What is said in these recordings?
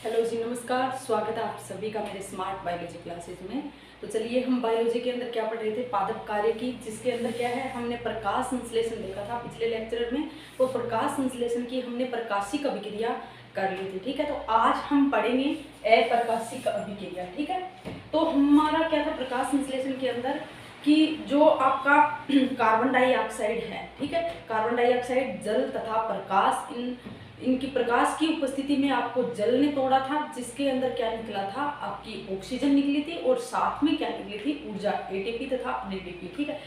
Hello जी, नमस्कार। स्वागत है आप सभी का मेरे स्मार्ट बायोलॉजी क्लासेज में। तो चलिए, हम बायोलॉजी के अंदर क्या पढ़ रहे थे, पादप कार्य की, जिसके अंदर क्या है, हमने प्रकाश संश्लेषण देखा था पिछले लेक्चर में। तो प्रकाश संश्लेषण की हमने प्रकाशिक अभिक्रिया कर ली थी, ठीक है। तो आज हम पढ़ेंगे अप्रकाशिक अभिक्रिया, ठीक है। तो हमारा क्या था प्रकाश संश्लेषण के अंदर कि जो आपका कार्बन डाइऑक्साइड है, ठीक है, कार्बन डाइऑक्साइड, जल तथा प्रकाश, इनकी प्रकाश की उपस्थिति में आपको जल ने तोड़ा था, जिसके अंदर क्या निकला था, आपकी ऑक्सीजन निकली थी और साथ में क्या निकली थी, ऊर्जा, एटीपी तथा एनएडीपी, ठीक है।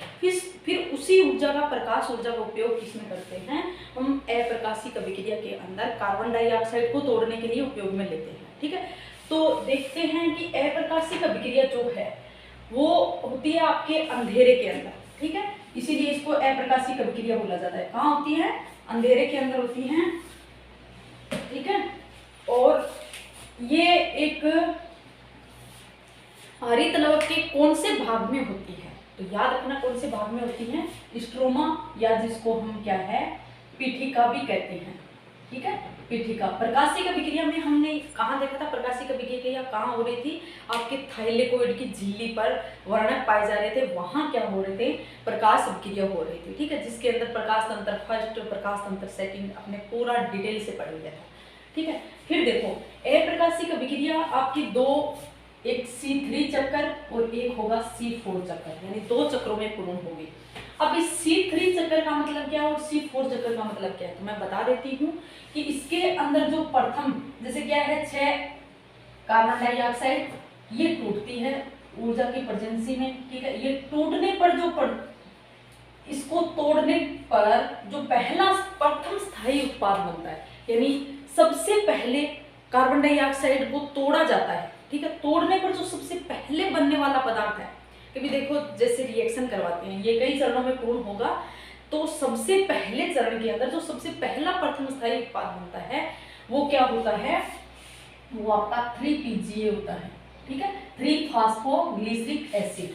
फिर उसी ऊर्जा का, प्रकाश ऊर्जा का उपयोग किसमें करते हैं, हम अप्रकाशिक अभिक्रिया के अंदर कार्बन डाइऑक्साइड को तोड़ने के लिए उपयोग में लेते हैं, ठीक है। तो देखते हैं कि अप्रकाशिक अभिक्रिया जो है वो होती है आपके अंधेरे के अंदर, ठीक है। इसीलिए इसको अप्रकाशिक अभिक्रिया बोला जाता है। कहाँ होती है, अंधेरे के अंदर होती है, ठीक है। और ये एक हरित लवक के कौन से भाग में होती है, तो याद रखना कौन से भाग में होती है, स्ट्रोमा, या जिसको हम क्या है, पीठिका भी कहते हैं, ठीक है, पीठिका। प्रकाशिक अभिक्रिया में हमने कहाँ देखा था, प्रकाशिक अभिक्रिया कहाँ हो रही थी, आपके थाइलेकोइड की झिल्ली पर वर्णक पाए जा रहे थे, वहां क्या हो रहे थे, प्रकाश अभिक्रिया हो रही थी, ठीक है, जिसके अंदर प्रकाश तंत्र फर्स्ट, प्रकाश तंत्र सेकंड, अपने पूरा डिटेल से पढ़ लिया था, ठीक है। फिर देखो, अप्रकाशिक अभिक्रिया आपकी दो, एक C3 चक्कर और एक होगा C4 चक्कर, यानी दो चक्रों में पूर्ण होगी। अब इस C3 चक्कर का मतलब क्या है और C4 चक्कर का मतलब क्या है, तो मैं बता देती हूँ कि इसके अंदर जो प्रथम, जैसे क्या है, 6 कार्बन डाइऑक्साइड, ये टूटती है ऊर्जा की प्रेजेंसी में, ठीक है। ये टूटने पर इसको तोड़ने पर जो पहला प्रथम स्थायी उत्पाद बनता है, यानी सबसे पहले कार्बन डाइऑक्साइड को तोड़ा जाता है, ठीक है। तोड़ने पर जो सबसे पहले बनने वाला पदार्थ है, क्योंकि देखो जैसे रिएक्शन करवाते हैं, ये कई चरणों में पूर्ण होगा, तो सबसे पहले चरण के अंदर जो सबसे पहला प्रथम स्थायी उत्पाद बनता है वो क्या होता है, वो आपका 3PGA होता है, ठीक है, 3 फास्फोग्लिसरिक एसिड।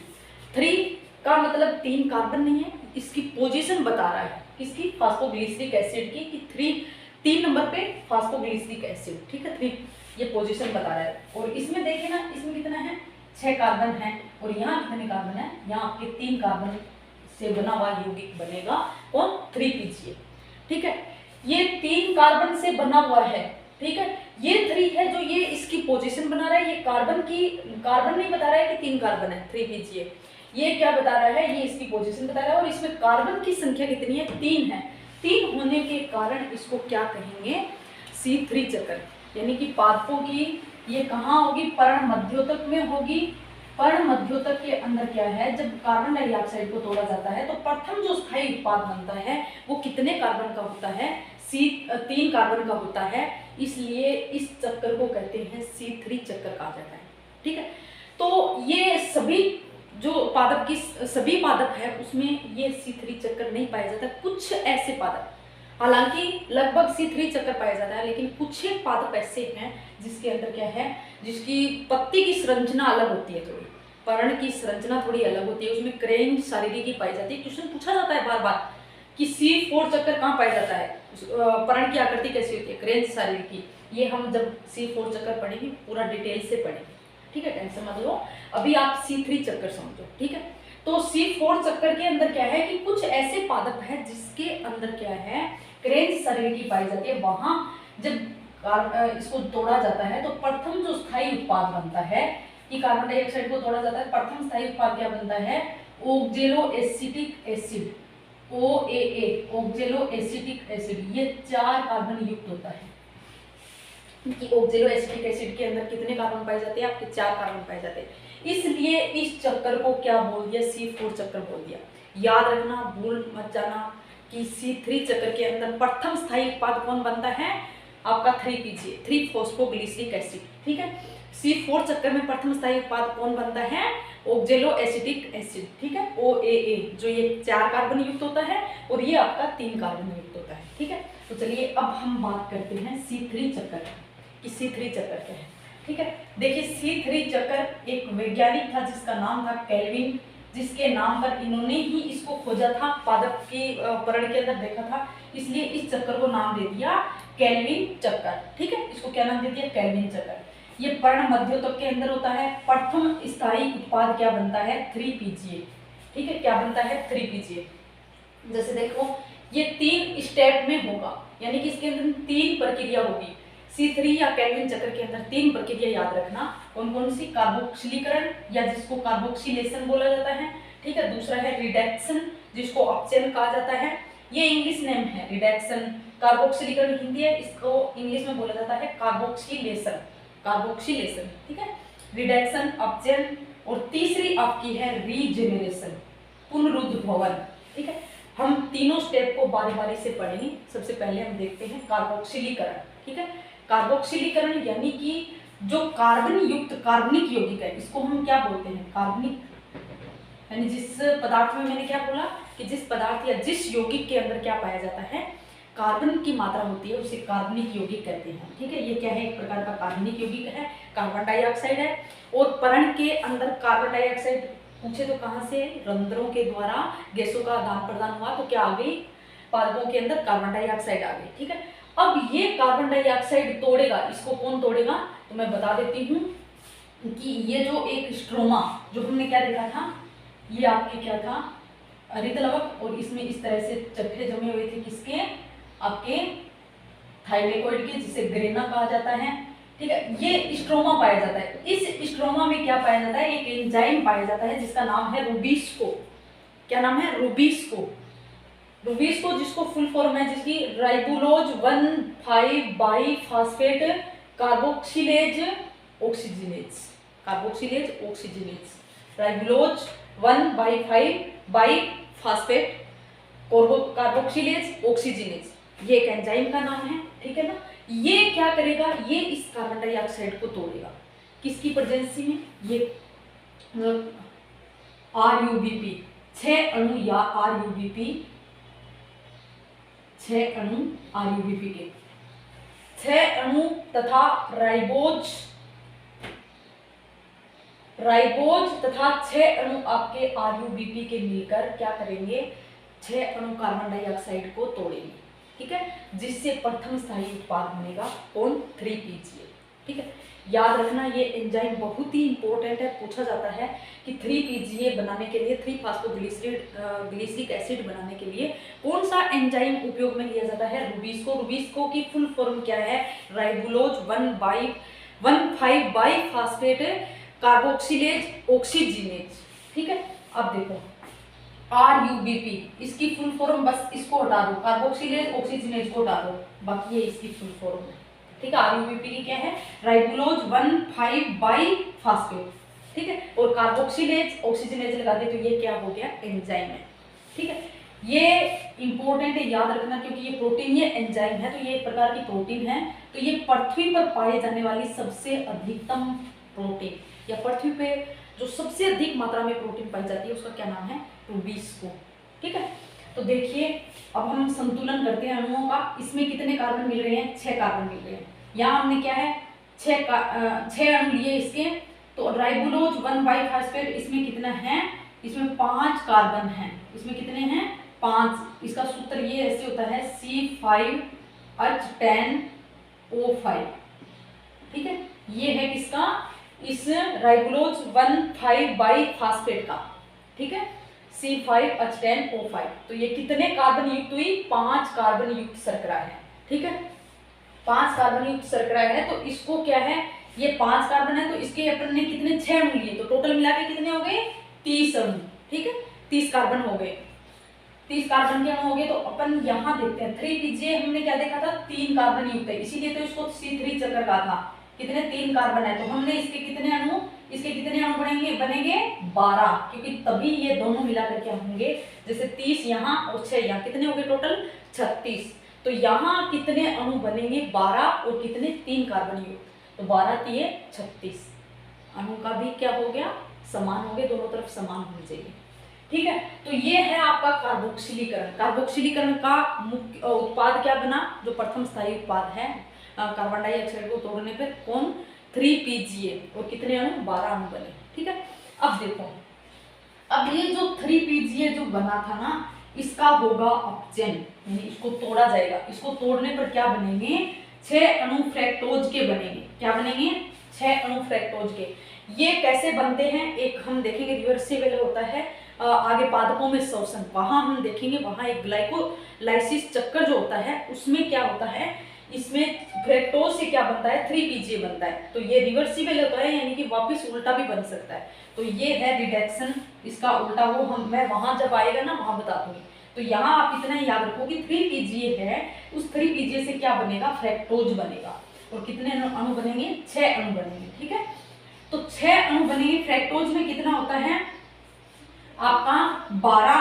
3 का मतलब 3 कार्बन नहीं है, इसकी पोजीशन बता रहा है, किसकी, फास्फोग्लिसरिक एसिड की, कि 3 नंबर पे फास्फोग्लिसरिक एसिड, ठीक है, 3 ये पोजीशन बता रहा है। और इसमें देखिए ना, इसमें कितना है, 6 कार्बन है, और यहाँ कितने कार्बन है, यहाँ आपके 3 कार्बन से बना हुआ यौगिक बनेगा, कौन, 3PGA, ठीक है। ये 3 कार्बन से बना हुआ है, ठीक है, ये 3 है जो ये इसकी पोजीशन बना रहा है, ये कार्बन नहीं बता रहा है कि 3 कार्बन है 3PGA, ये क्या बता रहा है, ये इसकी पोजीशन बता रहा है, और इसमें कार्बन की संख्या कितनी है, 3 है। 3 होने के कारण इसको क्या कहेंगे, C3 चक्कर, यानी कि पादपों की ये कहाँ होगी, पर्ण मध्योतक में होगी। पर्ण मध्योतक के अंदर क्या है, जब कार्बन डाइऑक्साइड को तोड़ा जाता है तो प्रथम जो स्थायी उत्पाद बनता है वो कितने कार्बन का होता है, 3 कार्बन का होता है, इसलिए इस चक्कर को कहते हैं C3 चक्कर कहा जाता है, ठीक है। तो ये सभी जो पादप की सभी पादप है उसमें ये C3 चक्कर नहीं पाया जाता, कुछ ऐसे पादप, हालांकि लगभग C3 चक्कर पाया जाता है, लेकिन कुछ एक पादप ऐसे हैं जिसके अंदर क्या है, जिसकी पत्ती की संरचना अलग होती है, थोड़ी पर्ण की संरचना थोड़ी अलग होती है, उसमें क्रेन शारीरिकी पाई जाती है। क्वेश्चन पूछा जाता है बार बार कि C4 चक्कर कहाँ पाया जाता है, पर्ण की आकृति कैसी होती है, क्रेन शारीरिकी, ये हम जब C4 चक्कर पढ़ेंगे पूरा डिटेल से पढ़ेंगे, ठीक है, टेंशन मत लो। अभी आप C3 चक्कर समझो, ठीक है। तो C4 चक्कर के अंदर क्या है कि कुछ ऐसे पादप है जिसके अंदर क्या है, क्रेन शारीरिकी पाई जाती है, वहां जब इसको तोड़ा जाता है तो प्रथम जो स्थायी उत्पाद बनता है, कि कार्बन डाइऑक्साइड को तोड़ा जाता है, प्रथम स्थायी उत्पाद क्या बनता है, ऑक्जेलो acetic acid, OAA, ऑक्जेलो acetic acid, ये 4 कार्बन युक्त होता है, कि ऑक्जेलो एसिटिक एसिड के अंदर कितने कार्बन पाए जाते हैं, आपके 4 कार्बन पाए जाते हैं, इसलिए इस चक्कर को क्या बोल दिया, C4 चक्कर बोल दिया। याद रखना, भूल मत जाना कि C3 चक्कर के अंदर प्रथम स्थायी उत्पाद कौन बनता है, आपका 3PGA, 3 फॉस्फोग्लिसरिक एसिड, ठीक है। C4 चक्कर में प्रथम स्थायी उत्पाद कौन बनता है, ऑक्जेलो एसिटिक एसिड, ठीक है, OAA, जो ये 4 कार्बन युक्त होता है और ये आपका 3 कार्बन युक्त होता है, ठीक है। तो चलिए अब हम बात करते हैं C3 चक्कर की, C3 चक्कर क्या है, ठीक है। देखिए C3 चक्कर एक वैज्ञानिक था जिसका नाम था केल्विन, जिसके नाम पर इन्होंने ही इसको खोजा था, पादप की पर्ण के अंदर देखा था, इसलिए इस चक्कर को नाम दे दिया केल्विन चक्कर। ठीक है, इसको क्या नाम दे दिया, केल्विन चक्कर। ये पर्ण मध्योतक के अंदर होता है। प्रथम स्थायी उत्पाद क्या बनता है, 3 PGA। ठीक है, क्या बनता है, 3 PGA। जैसे देखो ये 3 स्टेप में होगा, यानी कि इसके अंदर 3 प्रक्रिया होगी। C3 या केल्विन चक्र के अंदर 3 प्रक्रिया याद रखना। कौन कौन सी, कार्बोक्सिलीकरण या जिसको कार्बोक्सिलेशन बोला जाता है। ठीक है, दूसरा है रिडक्शन जिसको अपचयन कहा जाता है। ये इंग्लिश नेम है रिडक्शन। कार्बोक्सिलीकरण हिंदी है, इसको इंग्लिश में बोला जाता है कार्बोक्सिलेशन। कार्बोक्सिलेशन, ठीक है, रिडक्शन, अपचयन। और तीसरी आपकी है रीजेनरेशन, पुनरुद्भवन। ठीक है, हम तीनों स्टेप को बारी बारी से पढ़ेंगे। सबसे पहले हम देखते हैं कार्बोक्सिलीकरण। ठीक है, कार्बोक्सिलीकरण यानी कि जो कार्बन युक्त कार्बनिक यौगिक है, इसको हम क्या बोलते हैं, कार्बनिक। यानी जिस पदार्थ में, मैंने क्या बोला कि जिस पदार्थ या जिस यौगिक के अंदर क्या पाया जाता है, कार्बन की मात्रा होती है, उसे कार्बनिक यौगिक कहते हैं। ठीक है, ये क्या है, एक प्रकार का कार्बनिक यौगिक है, कार्बन डाइऑक्साइड है। और पर्ण के अंदर कार्बन डाइऑक्साइड पूछे तो कहाँ से, रंध्रों के द्वारा गैसों का आदान प्रदान हुआ, तो क्या आ गई, पादपों के अंदर कार्बन डाइऑक्साइड आ गई। ठीक है, अब ये कार्बन डाइऑक्साइड तोड़ेगा, इसको कौन तोड़ेगा, तो मैं बता देती हूँ कि ये जो एक स्ट्रोमा, जो हमने क्या देखा था, ये आपके क्या था, हरित लवक, और इसमें इस तरह से चट्टे जमे हुए थे, किसके, आपके थाइलेकोइड के, जिसे ग्रेना कहा जाता है। ठीक है, ये स्ट्रोमा पाया जाता है। इस स्ट्रोमा में क्या पाया जाता है, एक एंजाइम पाया जाता है जिसका नाम है रूबिस्को। क्या नाम है, रूबिस्को। रूबिस्को जिसको फुल फॉर्म है, जिसकी ribulose bisphosphate carboxylase oxygenase. Carboxylase oxygenase, ribulose bisphosphate carboxylase oxygenase, ये एक एंजाइम का नाम है। ठीक है ना, ये क्या करेगा, ये इस कार्बन डाइऑक्साइड को तोड़ेगा, किसकी प्रेजेंसी में, ये RUBP 6 अणु या RUBP 6 अणु, RUBP के 6 अणु तथा राइबोज तथा 6 अणु आपके RUBP के मिलकर क्या करेंगे, 6 अणु कार्बन डाइऑक्साइड को तोड़ेंगे। ठीक है, जिससे प्रथम स्थायी उत्पाद बनेगा कौन, 3 PGA। ठीक है, याद रखना ये एंजाइम बहुत ही इंपॉर्टेंट है। पूछा जाता है कि 3 PGA बनाने के लिए, 3-फॉस्फोग्लिसरिक एसिड बनाने के लिए कौन सा एंजाइम उपयोग में लिया जाता है, रूबिस्को। रूबिस्को की फुल फॉर्म क्या है, राइबोलोज 1,5-बाइफॉस्फेट कार्बोक्सिलेज ऑक्सीजनेज। ठीक है, अब देखो RUBP, इसकी फुल फॉर्म, बस इसको हटा दो, कार्बोक्सिलेज ऑक्सीजनेज को हटा दो, बाकी ये इसकी फुल फॉर्म है। ठीक है, RUBP की क्या है, राइबोलोज 1,5-बाइफॉस्फेट। ठीक है, और कार्बोक्सिलेज ऑक्सीजनेज लगा दे तो ये क्या हो गया, एंजाइम है। ठीक है, ये इंपॉर्टेंट है, याद रखना, क्योंकि ये प्रोटीन, ये एंजाइम है, तो ये एक प्रकार की प्रोटीन है। तो ये पृथ्वी पर पाए जाने वाली सबसे अधिकतम प्रोटीन, या पृथ्वी पे जो सबसे अधिक मात्रा में प्रोटीन पाई जाती है, उसका क्या नाम है, रूबिस्को। ठीक है, तो देखिए अब हम संतुलन करते हैं अणुओं का। इसमें कितने कार्बन मिल रहे हैं, 6 कार्बन मिल रहे हैं। यहाँ हमने क्या है, 6 अणु लिए इसके, तो राइबोलोज 1,5-बाइफॉस्फेट, इसमें कितना है, इसमें 5 कार्बन हैं। इसमें कितने हैं, 5। इसका सूत्र ये ऐसे होता है C5H10O5। ठीक है, ये है किसका, इस राइबोलोज 1,5-बाइफॉस्फेट का। ठीक है, C5H10O5। तो ये कितने कार्बन युक्त हुई, 5 कार्बन युक्त शर्करा है। ठीक है, 5 कार्बन युक्त शर्करा है, तो इसको क्या है, ये 5 कार्बन है, तो इसके अपन ने कितने, 6 अणु लिए, तो टोटल मिला के कितने हो गए, 30 अणु। ठीक है, 30 कार्बन हो गए, 30 कार्बन के अणु हो गए। तो अपन यहाँ देखते हैं 3 PGA हमने क्या देखा था, 3 कार्बन युक्त है, इसीलिए तो इसको C3 चक्कर कहा था। कितने, 3 कार्बन है, तो हमने इसके कितने अणु, इसके कितने अणु बनेंगे, 12, क्योंकि तभी ये दोनों मिलाकर क्या होंगे, जैसे 30 यहाँ और 6 यहाँ, कितने हो गए टोटल, 36। तो यहाँ कितने अणु बनेंगे, 12, और कितने, 3 कार्बन युक्त, तो 12×3 = 36। अणु का भी क्या हो गया, समान हो गए, दोनों तरफ समान होनी चाहिए। ठीक है, तो ये है आपका कार्बोक्सिलीकरण। कार्बोक्सिलीकरण का मुख्य उत्पाद क्या बना, जो प्रथम स्थायी उत्पाद है कार्बन डाइऑक्साइड को तोड़ने पर, कौन, 3 PGA, और कितने अणु, 12 अणु बने। ठीक है, अब देखो, अब ये जो 3 PGA जो बना था ना, इसका होगा अपचयन, यानी इसको तोड़ा जाएगा। इसको तोड़ने पर क्या बनेंगे, 6 अणु फ्रैक्टोज के बनेंगे। क्या बनेंगे, 6 अणु फ्रैक्टोज के। ये कैसे बनते हैं, एक हम देखेंगे रिवर्सिबल होता है आगे पादपों में शोषण, वहां हम देखेंगे, वहां एक ग्लाइकोलाइसिस चक्कर जो होता है उसमें क्या होता है, इसमें फ्रैक्टोज से क्या बनता है, 3PGA बनता है। तो ये रिवर्सिबल होता है, यानी कि वापस उल्टा भी बन सकता है। तो ये है रिडक्शन, इसका उल्टा वो मैं वहां जब आएगा ना वहां बता दूंगी। तो यहाँ आप इतना ही याद रखो कि 3PGA है, उस 3PGA से क्या बनेगा, फ्रैक्टोज बनेगा। और कितने अणु बनेंगे, 6 अणु बनेंगे। ठीक है, तो 6 अणु बनेंगे। फ्रैक्टोज में कितना होता है आपका 12,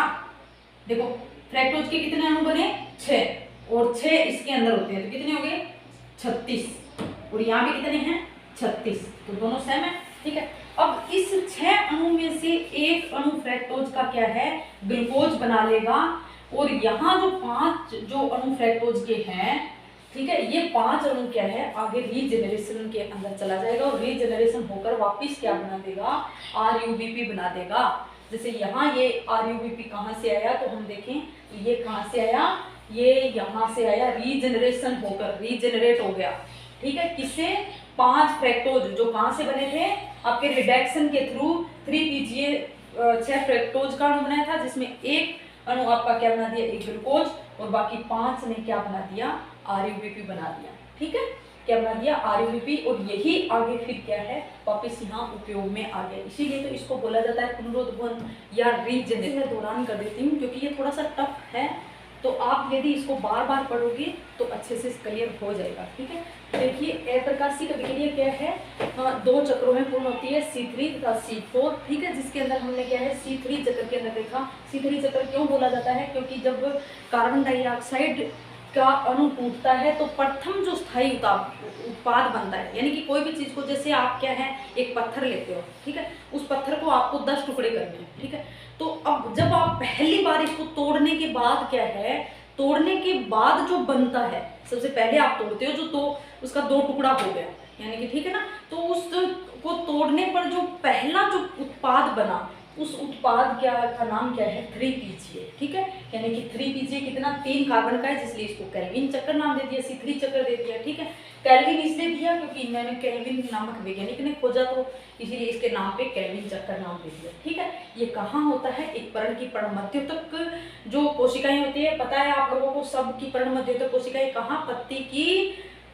देखो फ्रैक्टोज के कितने अणु बने, 6, और 6 इसके अंदर होते हैं, तो कितने हो गए 36, और यहाँ भी कितने हैं 36, तो दोनों सेम है। ठीक है, अब इस 6 अणु में से एक अणु फ्रैक्टोज का क्या है, ग्लूकोज बना लेगा, और यहाँ जो 5 जो अणु फ्रैक्टोज के हैं, ठीक है, ये 5 अणु क्या है, आगे रीजेनरेशन के अंदर चला जाएगा, और रीजेनरेशन होकर वापिस क्या बना देगा, RUBP बना देगा। जैसे यहाँ ये RUBP कहाँ से आया, तो हम देखें तो ये कहाँ से आया, ये यहाँ से आया, रीजेनरेशन होकर रीजेनरेट हो गया। ठीक है, किससे, 5 फ्रैक्टोज जो कहाँ से बने थे, आपके रिडक्शन के थ्रू 3PGA 6 फ्रैक्टोज का अणु बनाया था, जिसमें एक अणु आपका क्या बना दिया, एक ग्लूकोज, और बाकी 5 ने क्या बना दिया, RUBP बना दिया। ठीक है, क्या बना दिया, RUBP, और यही आगे फिर क्या है, वापस यहाँ उपयोग में आ गया। इसीलिए तो इसको बोला जाता है पुनरुत्थान या रीजेनरेशन। मैं दौरान कर देती हूँ क्योंकि ये थोड़ा सा टफ है, तो आप यदि इसको बार बार पढ़ोगे तो अच्छे से क्लियर हो जाएगा। ठीक है, देखिए अप्रकाशिक अभिक्रिया क्या है, 2 चक्रों में पूर्ण होती है, C3 तथा C4। ठीक है, जिसके अंदर हमने क्या है, C3 चक्र के अंदर देखा। C3 चक्र क्यों बोला जाता है, क्योंकि जब कार्बन डाइऑक्साइड का अणु टूटता है तो प्रथम जो स्थायी उत्पाद बनता है, यानी कि कोई भी चीज को, जैसे आप क्या है, एक पत्थर लेते हो, ठीक है, उस पत्थर को आपको 10 टुकड़े करने हैं। ठीक है, तो अब जब आप पहली बार इसको तोड़ने के बाद क्या है, तोड़ने के बाद जो बनता है, सबसे पहले आप तोड़ते हो जो, तो उसका 2 टुकड़ा हो गया, यानी कि ठीक है ना, तो उसको तोड़ने पर जो पहला जो उत्पाद बना, उस उत्पाद का नाम क्या है, 3PGA। ठीक है, यानी कि 3PGA कितना, 3 कार्बन का है, इसलिए इसको केल्विन चक्र नाम दे दिया, C3 चक्र दे दिया। ठीक है, केल्विन इसलिए दिया क्योंकि इन्होंने केल्विन नामक वैज्ञानिक ने खोजा, तो इसीलिए इसके नाम पे केल्विन चक्र नाम दे दिया। ठीक है, ये कहाँ होता है, एक पर्ण की पर्णमध्योतक जो कोशिकाएं होती है, पता है आप लोगों को, सब की पर्णमध्योतक कोशिकाएं कहाँ, पत्ती की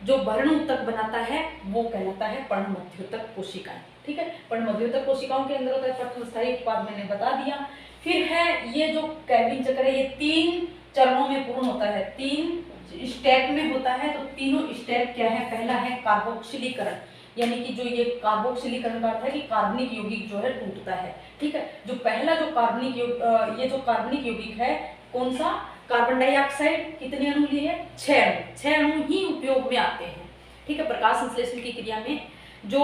जो वर्ण उत्तक बनाता है वो कहलाता है पर्णमध्योतक कोशिकाएं। ठीक है, पर्णमध्योतक कोशिकाओं के अंदर होता है प्रथम स्थायी उत्पाद, मैंने बता दिया। फिर है ये जो केल्विन चक्र है, ये 3 चरणों में पूर्ण होता है, 3 स्टेप में होता है। तो तीनों स्टेप क्या है, पहला है कार्बोक्सिलीकरण, यानी कि जो ये कार्बोक्सिलीकरण का अर्थ है कि कार्बनिक यौगिक जो है टूटता है। ठीक है, जो पहला जो कार्बनिक ये जो कार्बनिक यौगिक है, कौन सा, कार्बन डाइऑक्साइड, कितने अणु लिए, 6 अणु, 6 अणु ही उपयोग में आते हैं। ठीक है, प्रकाश संश्लेषण की क्रिया में जो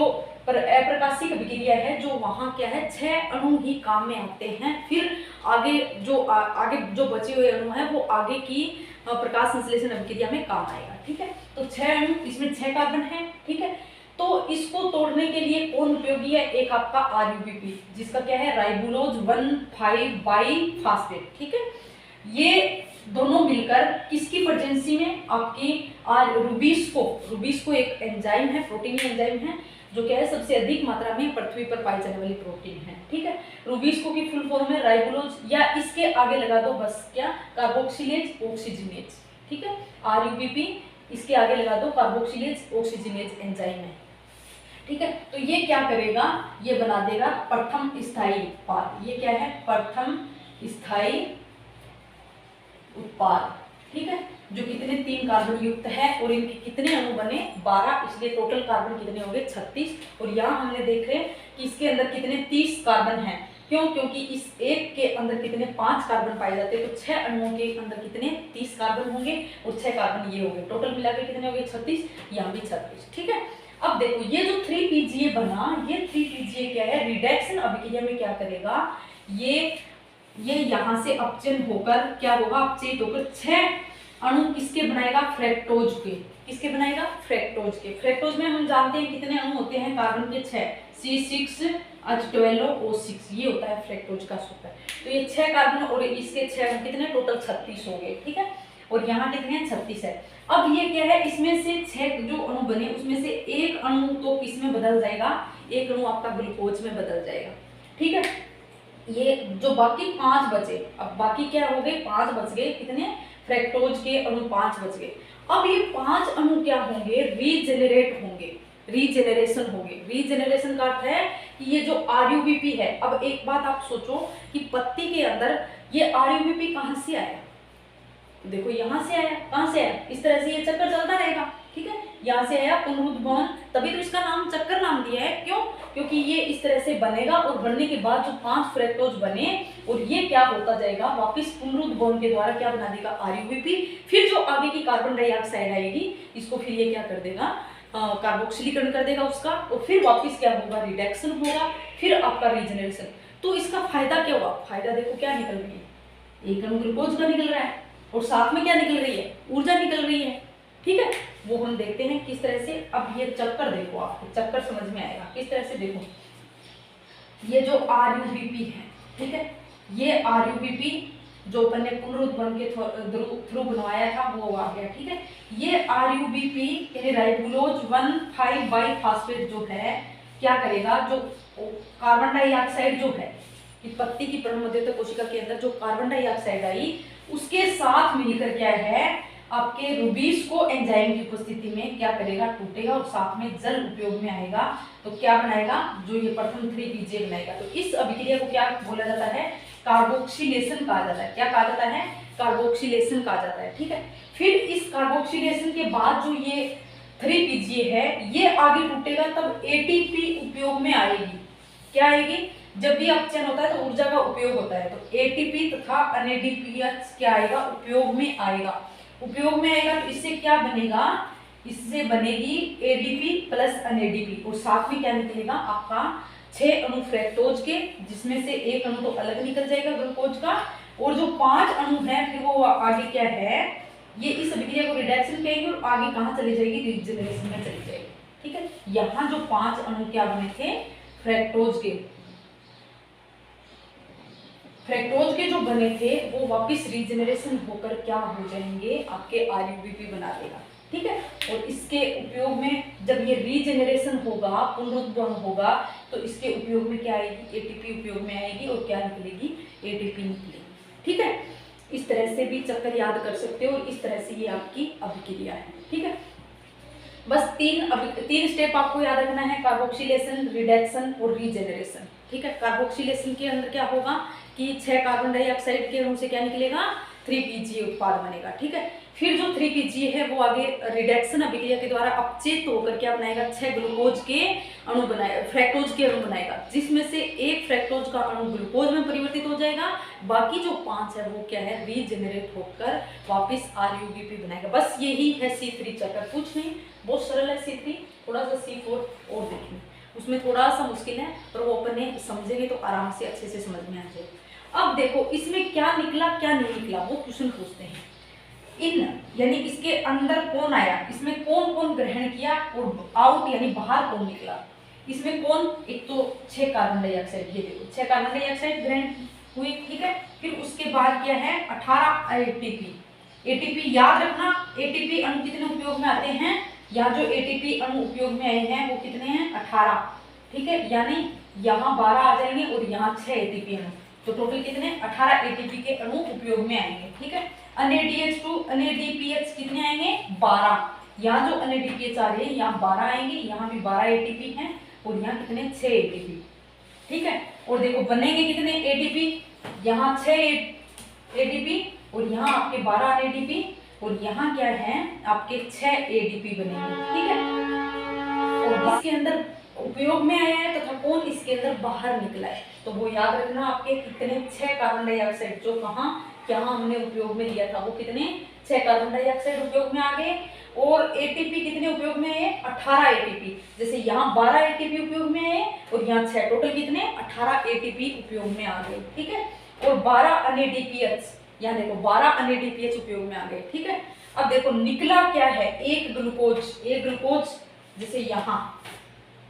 अप्रकाशिक अभिक्रिया है, जो वहाँ क्या है, 6 अणु ही काम में आते हैं। फिर आगे जो बचे हुए अणु है वो आगे की प्रकाश संश्लेषण अभिक्रिया में काम आएगा। ठीक है, तो 6 अणु, इसमें 6 कार्बन है। ठीक है, तो इसको तोड़ने के लिए कौन उपयोगी है, एक आपका RUBP, जिसका क्या है, राइबोलोज 1,5-बाइफास्फेट। ठीक है, ये दोनों मिलकर किसकी प्रेजेंसी में, आपकी रूबिस्को एक एंजाइम है, प्रोटीन एंजाइम है, जो क्या है, सबसे अधिक मात्रा में पृथ्वी पर पाई जाने वाली प्रोटीन है। ठीक है, रूबिस्को की फुल फॉर्म है राइबोलोज, या इसके आगे लगा दो बस क्या, कार्बोक्सिलेज ऑक्सीजनेज। ठीक है, RUBP, इसके आगे लगा दो कार्बोक्सिलेज ऑक्सीजनेज एंजाइम है। ठीक है, तो ये क्या करेगा, ये बना देगा प्रथम स्थायी उत्पाद। ये क्या है, प्रथम स्थायी उत्पाद। ठीक है, जो कितने 3 कार्बन युक्त है, और इनके कितने अणु बने, 12, इसलिए टोटल कार्बन कितने हो गए, 36। और यहाँ हमने देखे कि इसके अंदर कितने 30 कार्बन हैं। क्यों, क्योंकि इस एक के अंदर कितने 5 कार्बन पाए जाते हैं, तो 6 अणुओं के अंदर कितने 30 कार्बन होंगे, और 6 कार्बन ये हो गए, टोटल मिलाकर कितने हो गए 36, यहाँ भी 36। ठीक है, अब देखो ये जो 3PGA बना, ये 3PGA क्या है, रिडक्शन अभिक्रिया में क्या करेगा, ये यहाँ से अपचयन होकर क्या होगा, अपचयित होकर 6 अणु किसके बनाएगा? फ्रक्टोज के। किसके बनाएगा? फ्रक्टोज के। फ्रक्टोज में हम जानते हैं कितने अणु होते हैं? कार्बन के 6, C6H12O6, ये होता है फ्रक्टोज का सूत्र। तो ये 6 कार्बन और इसके 6 अणु कितने? टोटल 36 हो गए, ठीक है। और यहाँ कितने हैं? 36 है। अब ये क्या है, इसमें से 6 जो अणु बने उसमें से एक अणु तो किसमें बदल जाएगा? एक अणु आपका ग्लूकोज में बदल जाएगा, ठीक है। ये जो बाकी 5 बचे, अब बाकी क्या हो गए? 5 बच गए, कितने? फ्रक्टोज के अणु 5 बच गए। अब ये 5 अणु क्या होंगे? रीजेनरेट होंगे, रीजेनरेशन होंगे। रीजेनरेशन का अर्थ है कि ये जो आरयूबीपी है, अब एक बात आप सोचो कि पत्ती के अंदर ये आरयूबीपी कहाँ से आया? देखो यहाँ से आया। कहाँ से आया? इस तरह से ये चक्कर चलता रहेगा, ठीक है। यहाँ से आया पुनरुद्भवन, तभी तो इसका नाम चक्कर नाम दिया है। क्यों? क्योंकि ये इस तरह से बनेगा और बनने के बाद जो 5 फ्रक्टोज बने और ये क्या होता जाएगा? वापिस पुनरुद्भवन के द्वारा क्या बना देगा? आरयूबीपी। फिर जो आगे की कार्बन डाइऑक्साइड आएगी इसको फिर ये क्या कर देगा? कार्बोक्सिलीकरण कर देगा उसका, और फिर वापिस क्या होगा? रिडक्शन होगा, फिर आपका रीजनरेशन। तो इसका फायदा क्या हुआ? फायदा देखो क्या निकल रही है, एक अणु ग्लूकोज का निकल रहा है और साथ में क्या निकल रही है? ऊर्जा निकल रही है, ठीक है। वो हम देखते हैं किस तरह से। अब ये चक्कर देखो, आपको चक्कर समझ में आएगा किस तरह से। देखो ये जो आरयूबीपी है, ठीक है, ये आरयूबीपी जो अपन ने पुनरुद्भवन के थ्रू बनवाया था वो आ गया, ठीक है। ये आरयूबीपी यानी राइबोलोज 1,5 बाइफास्फेट जो है क्या करेगा? जो कार्बन डाइऑक्साइड जो है कि पत्ती की पर्णमध्यस्थ कोशिका के अंदर जो कार्बन डाइऑक्साइड आई उसके साथ मिलकर क्या है? आपके रूबीज को एंजाइम की उपस्थिति में क्या करेगा? टूटेगा और साथ में जल उपयोग में आएगा। तो क्या बनाएगा? जो ये प्रथम 3PGA बनाएगा। तो इस अभिक्रिया को क्या बोला जाता है? कार्बोक्सिलेशन कहा जाता है। क्या कहा जाता है? कार्बोक्सिलेशन कहा जाता है, ठीक है। फिर इस कार्बोक्सिलेशन के बाद जो ये 3PGA है ये आगे टूटेगा, तब ATP उपयोग में आएगी। क्या आएगी? जब भी अपचयन होता है तो ऊर्जा का उपयोग होता है, तो ATP तथा NADPH क्या आएगा? उपयोग में आएगा। उपयोग में आएगा तो इससे क्या बनेगा? इससे बनेगी ADP प्लस NADP, और साथ में क्या निकलेगा? आपका 6 अणु फ्रक्टोज के, जिसमें से एक अणु तो अलग निकल जाएगा ग्लूकोज का, और जो 5 अणु है फिर वो आगे क्या है? ये इस अभिक्रिया को रिडक्शन कहेंगे और आगे कहाँ चली जाएगी? रीजनरेशन में चली जाएगी, ठीक है। यहाँ जो 5 अणु क्या बने थे? फ्रक्टोज के। फ्रक्टोज के जो बने थे वो वापस रीजनरेशन होकर क्या हो जाएंगे? आपके आरयूबीपी बना देगा, ठीक है। और इसके उपयोग में जब ये रीजनरेशन होगा, पुनरुद्भवन होगा, तो इसके उपयोग में क्या आएगी? ATP उपयोग में आएगी और क्या निकलेगी? ATP निकलेगी, ठीक है। इस तरह से भी चक्कर याद कर सकते हो और इस तरह से ये आपकी अभिक्रिया है, ठीक है। बस तीन स्टेप आपको याद रखना है, कार्बोक्सिलेशन, रिडक्शन और रीजेनरेशन, ठीक है। कार्बोक्सिलेशन के अंदर क्या होगा कि 6 कार्बन डाइऑक्साइड के अणु से क्या निकलेगा? 3PGA उत्पाद बनेगा, ठीक है। फिर जो 3PGA है वो आगे रिडक्शन अभिक्रिया के द्वारा अपचेत होकर क्या बनाएगा? 6 ग्लूकोज के अणु बनाएगा, फ्रक्टोज के अणु बनाएगा, जिसमें से एक फ्रक्टोज का अणु ग्लूकोज में परिवर्तित हो जाएगा। बाकी जो 5 है वो क्या है? रीजेनरेट होकर वापिस आरयूबीपी बनाएगा। बस यही है C3 चक्कर, कुछ नहीं, बहुत सरल है C3। थोड़ा सा C4 और देखेंगे, उसमें थोड़ा सा मुश्किल है, पर वो अपन ने समझेंगे तो आराम से अच्छे से समझ में आ जाएगा। अब देखो इसमें क्या निकला क्या नहीं निकला, वो क्वेश्चन पूछते हैं। इन यानी इसके अंदर कौन आया, इसमें कौन कौन ग्रहण किया, और आउट यानी बाहर कौन निकला। इसमें कौन? एक तो 6 कार्बन डाइऑक्साइड, ये देखो 6 कार्बन डाइऑक्साइड ग्रहण हुई, ठीक है। फिर उसके बाद क्या है? 18 ATP। ATP याद रखना, ATP अणु कितने उपयोग में आते हैं? यहाँ जो ATP अणु उपयोग में आए हैं वो कितने हैं? 18, ठीक है। यानी यहाँ 12 आ जाएंगे और यहाँ 6 ATP अणु, तो टोटल कितने? 18 ATP के अणु उपयोग में आएंगे, ठीक है। NADH2 NADPH कितने आएंगे? 12। यहाँ जो NADPH आ रहे हैं यहाँ 12 आएंगे, यहाँ भी 12 ATP हैं और यहाँ कितने? 6 ATP, ठीक है। और देखो बनेंगे कितने ATP? यहाँ 6 ATP और यहाँ आपके 12 ATP, और यहाँ क्या है? आपके 6 ADP बनेंगे, ठीक है। और इसके अंदर उपयोग में आया है तथा कौन इसके अंदर बाहर निकला है, तो वो याद रखना आपके कितने? 6 कार्बन डाइऑक्साइड जो क्या हमने उपयोग में लिया था वो कितने? 6 कार्बन डाइऑक्साइड उपयोग में आ गए। और ATP कितने उपयोग में आए? 18 ATP। जैसे यहाँ 12 ATP उपयोग में आए और यहाँ 6, टोटल कितने? 18 ATP उपयोग में आ गए, ठीक है। और 12 NADPH, यहाँ देखो 12 NADPH उपयोग में आ गए, ठीक है। अब देखो निकला क्या है, एक ग्लूकोज जैसे यहाँ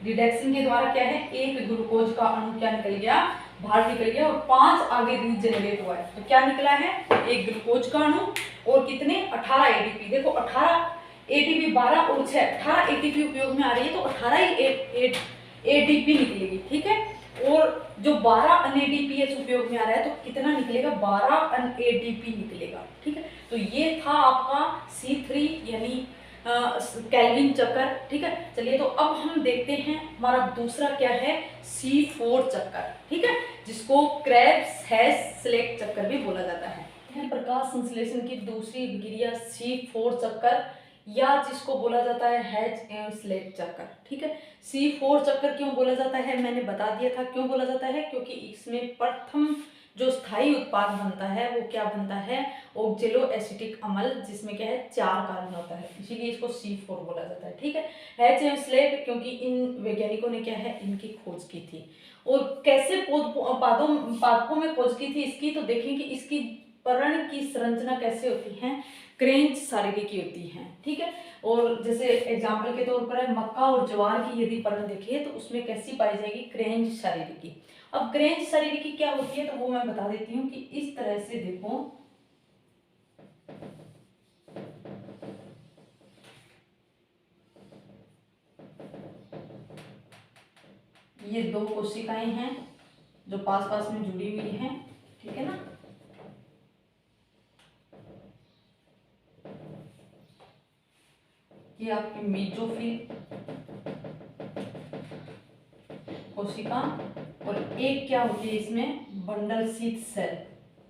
रिडक्शन के द्वारा क्या है, एक ग्लूकोज का अणु क्या निकल गया, बाहर निकल गया, और 5 आगे रीजनरेट हुआ है। तो क्या निकला है, एक ग्लूकोज का अणु और कितने 18 एटीपी। देखो 18 एटीपी 12 और 6 18 एटीपी उपयोग में आ रही है, तो 18 ही एटीपी निकलेगी, ठीक है। और जो 12 अनएडीपीएच उपयोग में आ रहा है तो कितना निकलेगा, 12 अनएडीपी निकलेगा, ठीक है। तो ये था आपका C3 यानी केल्विन चक्कर, ठीक है। चलिए तो अब हम देखते हैं हमारा दूसरा क्या है, C4 चक्कर, ठीक है, जिसको क्रेब्स-हेस-स्लेक चक्कर भी बोला जाता है। प्रकाश संश्लेषण की दूसरी विक्रिया C4 चक्कर या जिसको बोला जाता है हेच-स्लेक चक्कर, ठीक है। C4 चक्कर क्यों बोला जाता है, मैंने बता दिया था क्यों बोला जाता है, क्योंकि इसमें प्रथम जो स्थायी उत्पाद बनता है वो क्या बनता है, ऑक्जेलो एसिटिक अम्ल, जिसमें क्या है 4 कार्बन होता है, इसीलिए इसको C4 बोला जाता है, ठीक है। हेच-स्लेक क्योंकि इन वैज्ञानिकों ने क्या है, इनकी खोज की थी। और कैसे पादपों में खोज की थी इसकी, तो देखें कि इसकी पर्ण की संरचना कैसे होती है, क्रेंच शारीरी की होती है, ठीक है। और जैसे एग्जाम्पल के तौर पर मक्का और ज्वार की यदि पर्ण देखिए तो उसमें कैसी पाई जाएगी, क्रेंच शारीरी की। अब क्रेंच शारीरी की क्या होती है तो वो मैं बता देती हूँ कि इस तरह से देखो, ये 2 कोशिकाएं हैं जो पास पास में जुड़ी हुई हैं, ठीक है ना। ये आपकी मेसोफिल कोशिका, और एक क्या होती है इसमें, bundle sheath cell,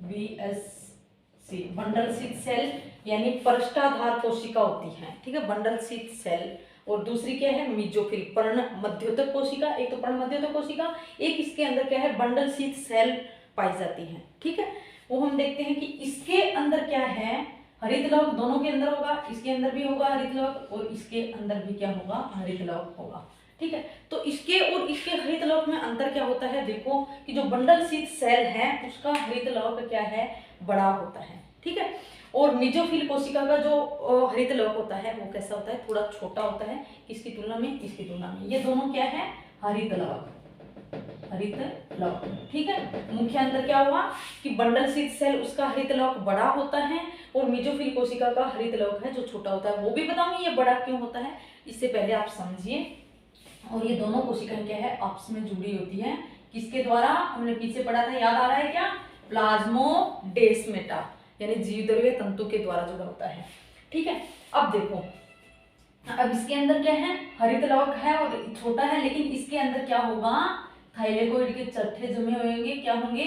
BSC, bundle sheath cell यानी पृष्ठाधार कोशिका होती है, ठीक है, बंडल शीथ सेल। और दूसरी क्या है, मेसोफिल पर्ण मध्योतक कोशिका, एक तो पर्ण मध्योतक कोशिका, एक इसके अंदर क्या है, बंडल शीथ सेल पाई जाती है, ठीक है। वो हम देखते हैं कि इसके अंदर क्या है, हरित लवक दोनों के अंदर होगा, इसके अंदर भी होगा हरित लवक और इसके अंदर भी क्या होगा, हरित लवक होगा, ठीक है। तो इसके और इसके हरित लवक में अंतर क्या होता है, देखो कि जो बंडल शीथ सेल है उसका हरित लवक क्या है, बड़ा होता है, ठीक है। और मेसोफिल कोशिका का जो हरित लवक होता है वो कैसा होता है, थोड़ा छोटा होता है, किसकी तुलना में, इसकी तुलना में। ये दोनों क्या है, हरित लवक, ठीक है। मुख्य अंतर क्या हुआ कि बंडल शीथ सेल उसका हरित लवक बड़ा होता है और मेसोफिल कोशिका का हरित लवक है जो छोटा होता है। वो भी बताऊंगी ये बड़ा क्यों होता है, इससे पहले आप समझिए। और ये दोनों कोशिकाएं क्या है, आपस में जुड़ी होती है, किसके द्वारा, हमने पीछे पढ़ा था, याद आ रहा है क्या, प्लाज्मोडेस्माटा यानी जीवद्रव्य तंतु के द्वारा जुड़ा होता है, ठीक है। अब देखो, अब इसके अंदर क्या है, हरित लवक है और छोटा है, लेकिन इसके अंदर क्या होगा, थाइलेकोइड के चट्टे जमे होंगे, क्या होंगे,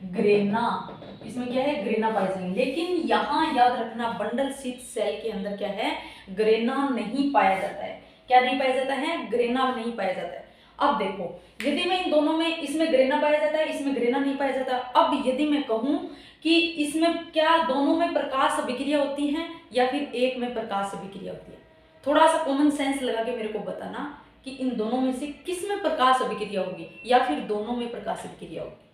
ग्रेना, इसमें क्या है, ग्रेना पाए जाएंगे। लेकिन यहाँ याद रखना, बंडल शीथ सेल के अंदर क्या है, ग्रेना नहीं पाया जाता है, क्या नहीं पाया जाता है, ग्रेना नहीं पाया जाता है। अब देखो, यदि मैं इन दोनों में, इसमें ग्रेना पाया जाता है, इसमें ग्रेना नहीं पाया जाता, अब यदि मैं कहूं कि इसमें क्या दोनों में प्रकाश अभिक्रिया होती है या फिर एक में प्रकाश अभिक्रिया होती है, थोड़ा सा कॉमन सेंस लगा के मेरे को बताना कि इन दोनों में से किस में प्रकाश अभिक्रिया होगी या फिर दोनों में प्रकाश अभिक्रिया होगी।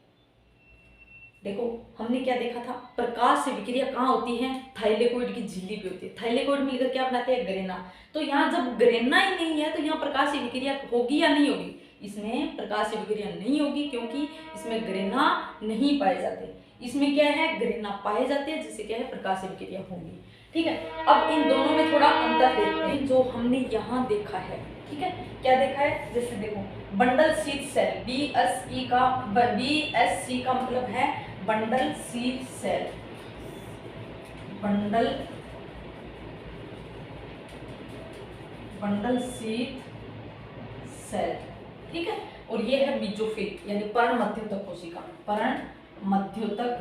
देखो हमने क्या देखा था, प्रकाश विक्रिया कहाँ होती है, थाइलेकोइड की झिल्ली पे होती है, थाइलेकोइड मिलकर क्या बनाते हैं, ग्रेना। तो यहाँ जब ग्रेना ही नहीं है तो यहाँ प्रकाश विक्रिया होगी या नहीं होगी, इसमें प्रकाश विक्रिया नहीं होगी क्योंकि इसमें ग्रेना नहीं पाए जाते, इसमें क्या है, ग्रेना पाए जाते हैं, जिससे क्या है, प्रकाश विक्रिया होगी, ठीक है। अब इन दोनों में थोड़ा अंतर देखते हैं जो हमने यहाँ देखा है, ठीक है। क्या देखा है, जैसे देखो बंडल शीथ सेल, BSC का मतलब है bundle sheath cell, bundle sheath cell, ठीक है। और ये है मेसोफिल यानी पर्ण मध्योतक कोशिका, पर्ण मध्योतक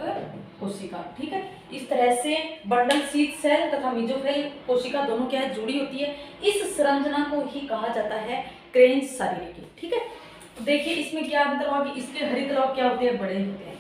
कोशिका, ठीक है। इस तरह से बंडल शीथ सेल तथा मेसोफिल कोशिका दोनों क्या है, जुड़ी होती है। इस संरचना को ही कहा जाता है क्रेंच शारीरिकी, ठीक है। तो देखिए इसमें क्या अंतर हुआ कि इसके हरित लवक क्या होते हैं, बड़े होते हैं।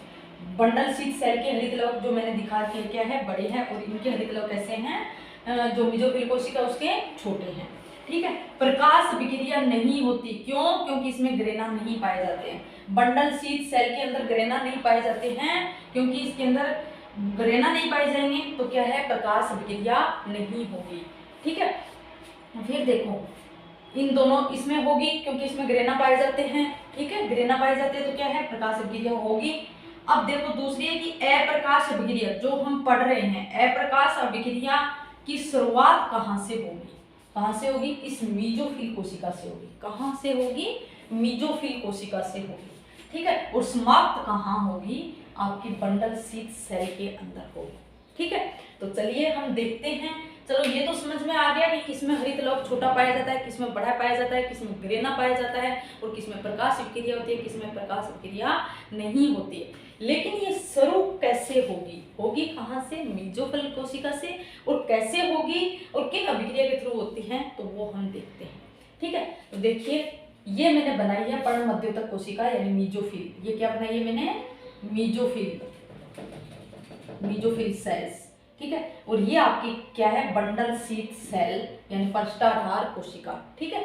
बंडल शीथ सेल के हरित लवक जो मैंने दिखा दिए क्या है, बड़े हैं, और इनके हरित लवक कैसे हैं, जो मेसोफिल कोशिका उसके छोटे हैं, ठीक है। प्रकाश विक्रिया नहीं होती, क्यों, क्योंकि इसमें ग्रेना नहीं पाए जाते हैं। बंडल शीथ सेल के अंदर ग्रेना नहीं पाए जाते हैं क्योंकि इसके अंदर ग्रेना नहीं पाए जाएंगे तो क्या है, प्रकाश अभिक्रिया नहीं होगी। ठीक है, फिर देखो इन दोनों इसमें होगी क्योंकि इसमें ग्रेना पाए जाते हैं। ठीक है, ग्रेना पाए जाते हैं तो क्या है, प्रकाश अभिक्रिया होगी। अब देखो दूसरी है कि अप्रकाश अभिक्रिया, जो हम पढ़ रहे हैं अप्रकाश अभिक्रिया की शुरुआत कहाँ से होगी, कहाँ से होगी, इस मीजोफिल कोशिका से होगी। कहाँ से होगी, मीजोफिल कोशिका से होगी। ठीक है, और समाप्त कहाँ होगी, आपकी बंडल शीथ सेल के अंदर होगी। ठीक है, तो चलिए हम देखते हैं। चलो ये तो समझ में आ गया कि किसमें हरित लौह छोटा पाया जाता है, किसमें बड़ा पाया जाता है, किसमें ग्रेना पाया जाता है और किसमें प्रकाश अभिक्रिया होती है, किसमें प्रकाश अभिक्रिया नहीं होती है। लेकिन ये शुरू कैसे होगी, होगी कहाँ से, मीजोफिल कोशिका से, और कैसे होगी और किन अभिक्रिया के थ्रू होती है तो वो हम देखते हैं। ठीक है, तो देखिए ये मैंने बनाई है पर्ण मध्योतक कोशिका यानी मीजोफिल। ये क्या बनाई है मैंने, मीजोफिल, मीजोफिल सेल्स। ठीक है, और ये आपकी क्या है, बंडल शीथ सेल यानी पृष्ठाधार कोशिका। ठीक है,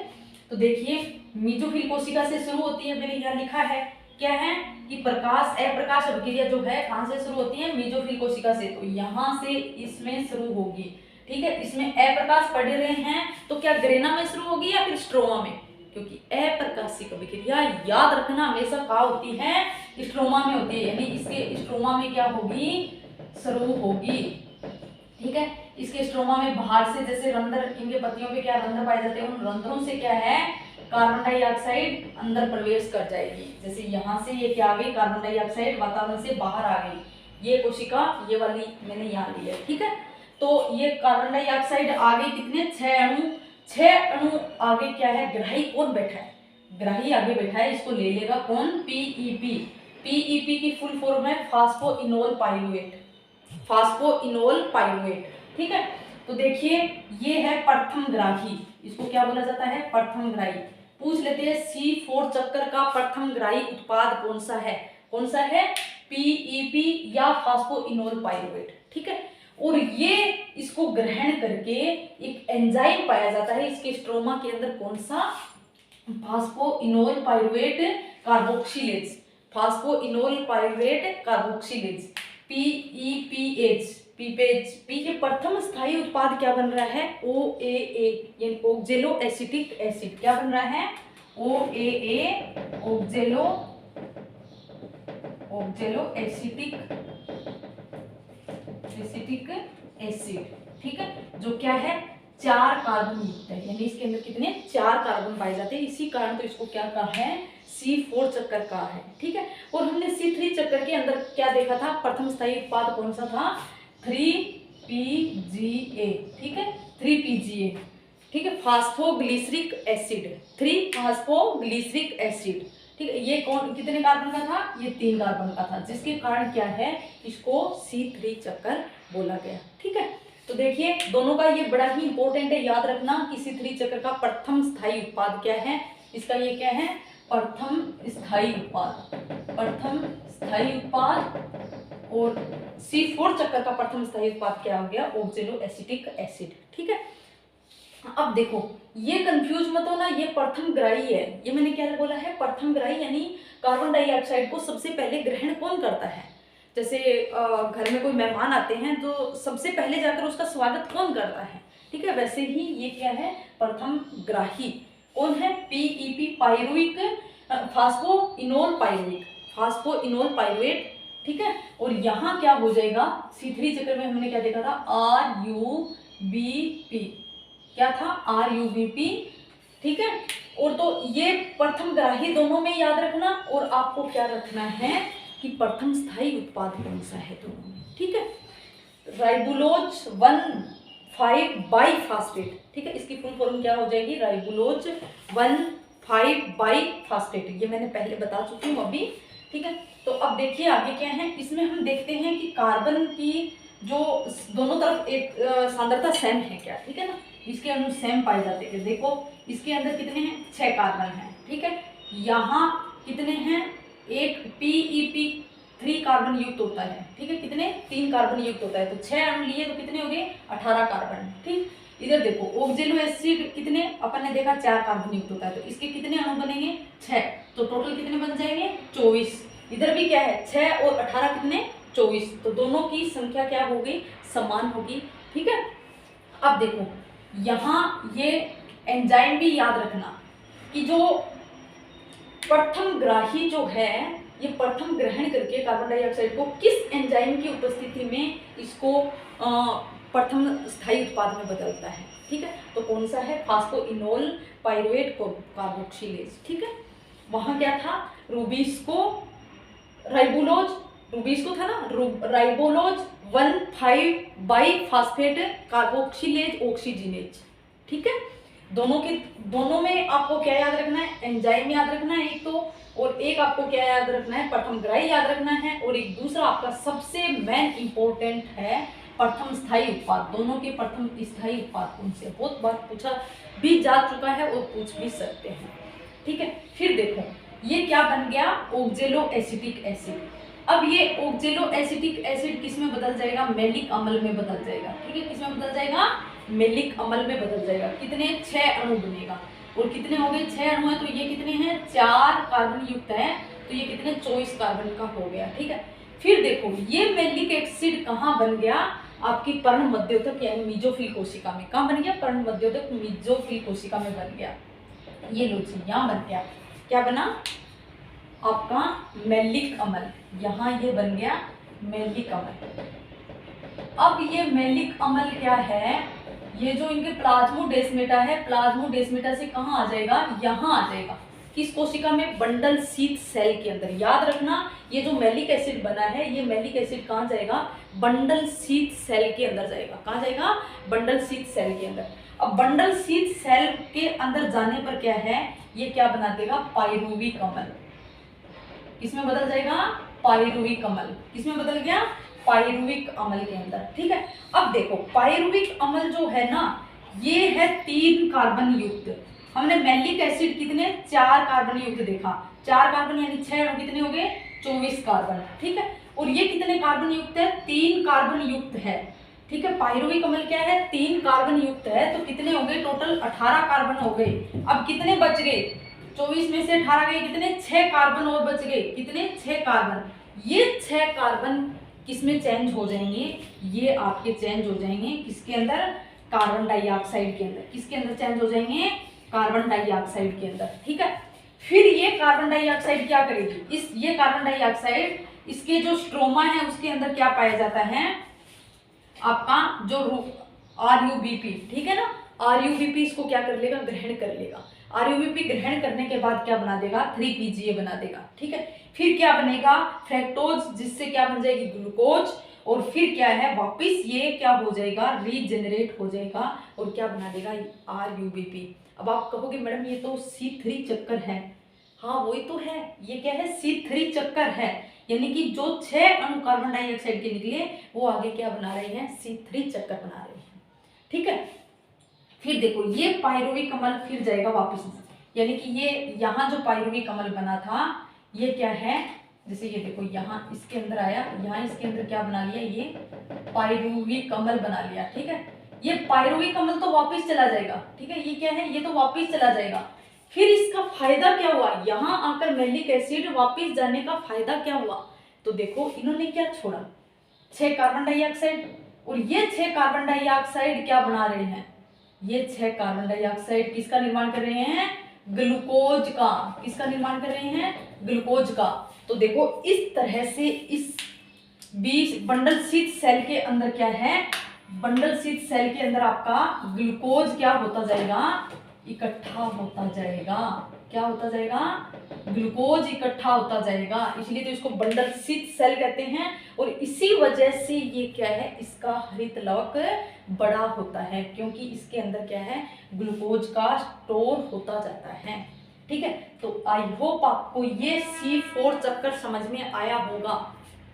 तो देखिए मीजोफिल कोशिका से शुरू होती है, मैंने यहाँ लिखा है क्या है कि प्रकाश अप्रकाश अभिक्रिया जो है कहाँ से शुरू होती है, मीजोफिल कोशिका से। तो यहाँ से इसमें शुरू होगी। ठीक है, इसमें अप्रकाश पढ़ रहे हैं तो क्या ग्रेना में शुरू होगी या फिर स्ट्रोमा में, क्योंकि अप्रकाशिक अभिक्रिया याद रखना हमेशा कहाँ होती है, स्ट्रोमा में होती है, यानी इसके स्ट्रोमा में क्या होगी, शुरू होगी। ठीक है, इसके स्ट्रोमा में बाहर से जैसे रंध्र, इनके पत्तियों पे क्या रंध्र पाए जाते हैं, उन रंध्रों से क्या है, कार्बन डाइऑक्साइड अंदर प्रवेश कर जाएगी। जैसे यहाँ से ये क्या आ गई, कार्बन डाइऑक्साइड वातावरण से बाहर आ गई। ये कोशिका ये वाली मैंने यहाँ ली है। ठीक है, तो ये कार्बन डाइऑक्साइड आ गई कितने, 6 अणु। 6 अणु आगे क्या है, ग्राही कौन बैठा है, ग्राही आगे बैठा है, इसको ले लेगा कौन, पीईपी। पीईपी की फुल फॉर्म है फास्फोइनोल पाइरुवेट, फास्फोइनोल पाइरुवेट। ठीक है, तो देखिए ये है प्रथम ग्राही, इसको क्या बोला जाता है, प्रथम ग्राही। पूछ लेते हैं C4 चक्कर का प्रथम ग्राही उत्पाद कौन सा है, कौन सा है, पीईपी या फास्फोइनोल पाइरुवेट। ठीक है, और ये इसको ग्रहण करके एक एंजाइम पाया जाता है इसके स्ट्रोमा के अंदर, कौन सा, phosphoenolpyruvate carboxylase, phosphoenolpyruvate carboxylase, PEPH. P के प्रथम स्थायी उत्पाद क्या बन रहा है, OAA यानी ऑक्जेलो एसिटिक एसिड। क्या बन रहा है, OAA ऑक्जेलो एसिटिक एसिड। ठीक है, जो क्या है, 4 कार्बन युक्त है, यानी इसके अंदर कितने, 4 कार्बन पाए जाते हैं। इसी कारण तो इसको क्या कहा है, C4 चक्कर का है। ठीक है, और हमने C3 चक्कर के अंदर क्या देखा था, प्रथम स्थायी उत्पाद कौन सा था, 3PGA। ठीक है, 3PGA। ठीक है, फास्फोग्लिसरिक एसिड, 3 फास्फोग्लिसरिक एसिड। ठीक है, ये कौन, कितने कार्बन का था, ये 3 कार्बन का था, जिसके कारण क्या है, इसको C3 चक्कर बोला गया। ठीक है, तो देखिए दोनों का ये बड़ा ही इंपॉर्टेंट है, याद रखना कि C3 चक्कर का प्रथम स्थायी उत्पाद क्या है, इसका ये क्या है, प्रथम स्थायी उत्पाद, प्रथम स्थायी उत्पाद। और C4 चक्कर का प्रथम स्थायी उत्पाद क्या हो गया, ऑक्जेलो एसिटिक एसिड। ठीक है, अब देखो ये कंफ्यूज मत होना, ये प्रथम ग्राही है, ये मैंने क्या बोला है, प्रथम ग्राही यानी कार्बन डाइऑक्साइड को सबसे पहले ग्रहण कौन करता है। जैसे घर में कोई मेहमान आते हैं तो सबसे पहले जाकर उसका स्वागत कौन करता है। ठीक है, वैसे ही ये क्या है, प्रथम ग्राही कौन है, PEP pyruvic phosphoenol pyruvic, phosphoenol pyruvate. ठीक है, और यहाँ क्या हो जाएगा, C3 चक्कर में हमने क्या देखा था, RUBP, क्या था, RUBP। ठीक है, और तो ये प्रथम ग्राही दोनों में याद रखना, और आपको क्या रखना है कि प्रथम स्थायी उत्पाद कौन सा है दोनों में। ठीक है, राइबुलोज 1,5 बाइफास्फेट। ठीक है, इसकी फुल फॉर्म क्या हो जाएगी, राइबुलोज 1,5 बाइफास्फेट, ये मैंने पहले बता चुकी हूँ अभी। ठीक है, तो अब देखिए आगे क्या है, इसमें हम देखते हैं कि कार्बन की जो दोनों तरफ एक सांद्रता सेम है क्या। ठीक है ना, इसके अणु सेम पाए जाते हैं। देखो इसके अंदर कितने हैं, 6 कार्बन हैं। ठीक है, यहाँ कितने हैं, एक पीईपी 3 कार्बन युक्त होता है। ठीक है, कितने, 3 कार्बन युक्त होता है, तो 6 अणु लिए तो कितने हो गए, 18 कार्बन। ठीक, इधर देखो ऑक्जेलो एसिड कितने, अपन ने देखा 4 कार्बन युक्त होता है, तो इसके कितने अणु बनेंगे, 6, तो टोटल कितने बन जाएंगे, 24। इधर भी क्या है, 6 और 18 कितने, 24। तो दोनों की संख्या क्या होगी, समान होगी। ठीक है, अब देखो यहाँ ये एंजाइम भी याद रखना कि जो प्रथम ग्राही जो है, ये प्रथम ग्रहण करके कार्बन डाइऑक्साइड को किस एंजाइम की उपस्थिति में इसको प्रथम स्थायी उत्पाद में बदलता है। ठीक है, तो कौन सा है, फास्फोइनोल पाइरुवेट कार्बोक्सिलेज। ठीक है, वहां क्या था, रूबिस्को राइबोलोज, रूबिस्को था ना, राइबोलोज 1,5 बाई फास्फेट कार्बोक्सिलेज ऑक्सीजिनेज। ठीक है, दोनों में आपको क्या याद रखना है, एंजाइम याद रखना है एक तो, और एक आपको क्या याद रखना है, प्रथम ग्राही याद रखना है, और एक दूसरा आपका सबसे मेन इंपॉर्टेंट है प्रथम स्थायी उत्पाद। दोनों के प्रथम स्थायी उत्पाद कौन से, बहुत बार पूछा भी जा चुका है और पूछ भी सकते हैं। ठीक है, फिर देखो ये क्या बन गया, ऑक्जेलो एसिटिक एसिड। अब ये ऑक्जेलो एसिटिक एसिड किस में बदल जाएगा, मैलिक अम्ल में बदल जाएगा। ठीक है, किस में बदल जाएगा, मैलिक अम्ल में बदल जाएगा। कितने, 6 अणु बनेगा, और कितने हो गए, 6 अणु है, तो ये कितने हैं, 4 कार्बन युक्त है, तो ये कितने, 24 कार्बन का हो गया। ठीक है, फिर देखो ये मैलिक एसिड कहाँ बन गया, आपकी पर्ण मध्योतक यानी मीजोफिल कोशिका में। कहाँ बन गया, पर्ण मध्योतक मीजोफिल कोशिका में बन गया। ये लो जी, यहाँ बन गया, क्या बना आपका मैलिक अम्ल, यहाँ ये बन गया मैलिक अम्ल। अब ये मैलिक अम्ल क्या है, ये जो इनके प्लाज्मोडेस्मेटा है, प्लाज्मोडेस्मेटा से कहाँ आ जाएगा, यहाँ आ जाएगा। किस कोशिका में, बंडल शीथ सेल के अंदर। याद रखना ये जो मैलिक एसिड बना है, ये मैलिक एसिड कहाँ जाएगा, बंडल शीथ सेल के अंदर जाएगा। कहाँ जाएगा, बंडल शीथ सेल के अंदर। अब बंडल शीथ सेल के अंदर जाने पर क्या है, ये क्या बना देगा, पाइरुविक अम्ल। किसमें बदल जाएगा, पाइरुविक अम्ल। किसमें बदल गया, पाइरुविक अम्ल के अंदर। ठीक है, अब देखो पाइरुविक अम्ल जो है ना, ये है 3 कार्बन युक्त। हमने मैलिक एसिड कितने, 4 कार्बन युक्त देखा, 4 कार्बन यानी 6 कितने हो गए, 24 कार्बन। ठीक है, और ये कितने कार्बन युक्त है, 3 कार्बन युक्त है। ठीक है, पाइरुविक अम्ल क्या है, 3 कार्बन युक्त है, तो कितने हो गए, टोटल 18 कार्बन हो गए। अब कितने बच गए, 24 में से 18 गए, कितने, 6 कार्बन और बच गए, कितने, 6 कार्बन। ये 6 कार्बन किसमें चेंज हो जाएंगे, ये आपके चेंज हो जाएंगे किसके अंदर, कार्बन डाइऑक्साइड के अंदर। किसके अंदर चेंज हो जाएंगे, कार्बन डाइऑक्साइड के अंदर। ठीक है, फिर ये कार्बन डाइऑक्साइड क्या करेगी, ये कार्बन डाइऑक्साइड इसके जो स्ट्रोमा है उसके अंदर क्या पाया जाता है, आपका जो RUBP। ठीक है ना, RUBP इसको क्या कर लेगा, ग्रहण कर लेगा। RUBP ग्रहण करने के बाद क्या बना देगा, 3PGA बना देगा। ठीक है, फिर क्या बनेगा, फ्रैक्टोज, जिससे क्या बन जाएगी, ग्लूकोज, और फिर क्या है, वापिस ये क्या हो जाएगा, रीजनरेट हो जाएगा और क्या बना देगा, RUBP। अब आप कहोगे मैडम ये तो C3 चक्कर है। हाँ वही तो है, ये क्या है, C3 चक्कर है, यानी कि जो 6 अणु कार्बन डाइऑक्साइड के निकले वो आगे क्या बना रहे हैं, C3 चक्कर बना रहे हैं। ठीक है, फिर देखो ये पाइरुविक अम्ल फिर जाएगा वापस, यानी कि ये यहाँ जो पाइरुविक अम्ल बना था ये क्या है, जैसे ये देखो यहाँ इसके अंदर आया, यहाँ इसके अंदर क्या बना लिया, ये पाइरुविक अम्ल बना लिया। ठीक है, ये पाइरुविक अम्ल तो वापस चला जाएगा। ठीक है, ये क्या है, ये तो वापस चला जाएगा। फिर इसका फायदा क्या हुआ, यहाँ आकर मैलिक एसिड वापस जाने का फायदा क्या हुआ, तो देखो इन्होंने क्या छोड़ा, 6 कार्बन डाइऑक्साइड, और ये 6 कार्बन डाइऑक्साइड क्या बना रहे हैं, ये 6 कार्बन डाइऑक्साइड किसका निर्माण कर रहे हैं, ग्लूकोज का। किसका निर्माण कर रहे हैं, ग्लूकोज का। तो देखो इस तरह से इस बीच बंडल शीथ सेल के अंदर क्या है, बंडल शीथ सेल के अंदर आपका ग्लूकोज क्या होता जाएगा, इकट्ठा होता जाएगा। क्या होता जाएगा, ग्लूकोज इकट्ठा होता जाएगा, इसलिए तो इसको बंडल शीथ सेल कहते हैं। और इसी वजह से ये क्या है, इसका हरित लवक बड़ा होता है, क्योंकि इसके अंदर क्या है, ग्लूकोज का स्टोर होता जाता है। ठीक है, तो आई होप आपको ये C4 चक्कर समझ में आया होगा।